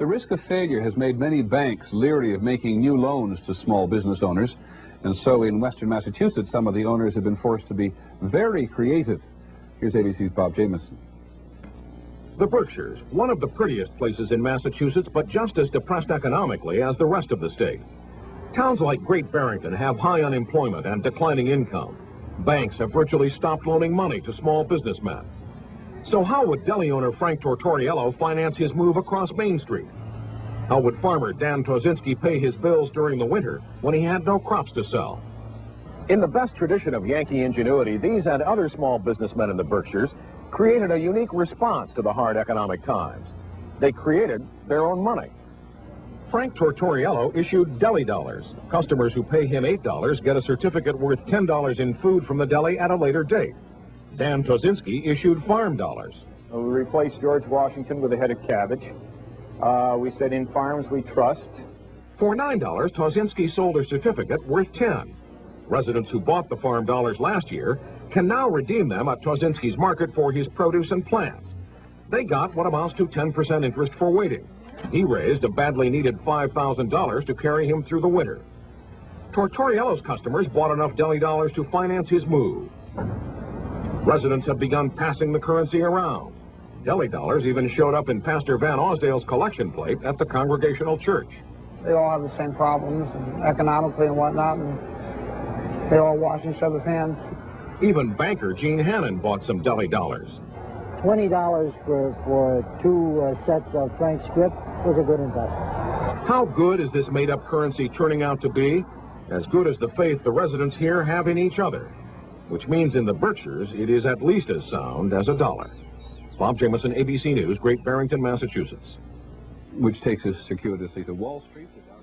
The risk of failure has made many banks leery of making new loans to small business owners, and so in western Massachusetts, some of the owners have been forced to be very creative. Here's ABC's Bob Jamieson. The Berkshires, one of the prettiest places in Massachusetts, but just as depressed economically as the rest of the state. Towns like Great Barrington have high unemployment and declining income. Banks have virtually stopped loaning money to small businessmen. So how would deli owner Frank Tortoriello finance his move across Main Street? How would farmer Dan Tozinski pay his bills during the winter when he had no crops to sell? In the best tradition of Yankee ingenuity, these and other small businessmen in the Berkshires created a unique response to the hard economic times. They created their own money. Frank Tortoriello issued deli dollars. Customers who pay him $8 get a certificate worth $10 in food from the deli at a later date. Dan Tozinski issued farm dollars. We replaced George Washington with a head of cabbage. We said, in farms we trust. For $9, Tozinski sold a certificate worth $10. Residents who bought the farm dollars last year can now redeem them at Tozinski's market for his produce and plants. They got what amounts to 10% interest for waiting. He raised a badly needed $5,000 to carry him through the winter. Tortoriello's customers bought enough deli dollars to finance his move. Residents have begun passing the currency around. Deli dollars even showed up in Pastor Van Osdale's collection plate at the Congregational Church. They all have the same problems, and economically and whatnot, and they all wash each other's hands. Even banker Gene Hannon bought some deli dollars. $20 for two sets of Frank script was a good investment. How good is this made-up currency turning out to be? As good as the faith the residents here have in each other, which means in the Berkshires it is at least as sound as a dollar. Bob Jamieson, ABC News, Great Barrington, Massachusetts. Which takes us circuitously to Wall Street.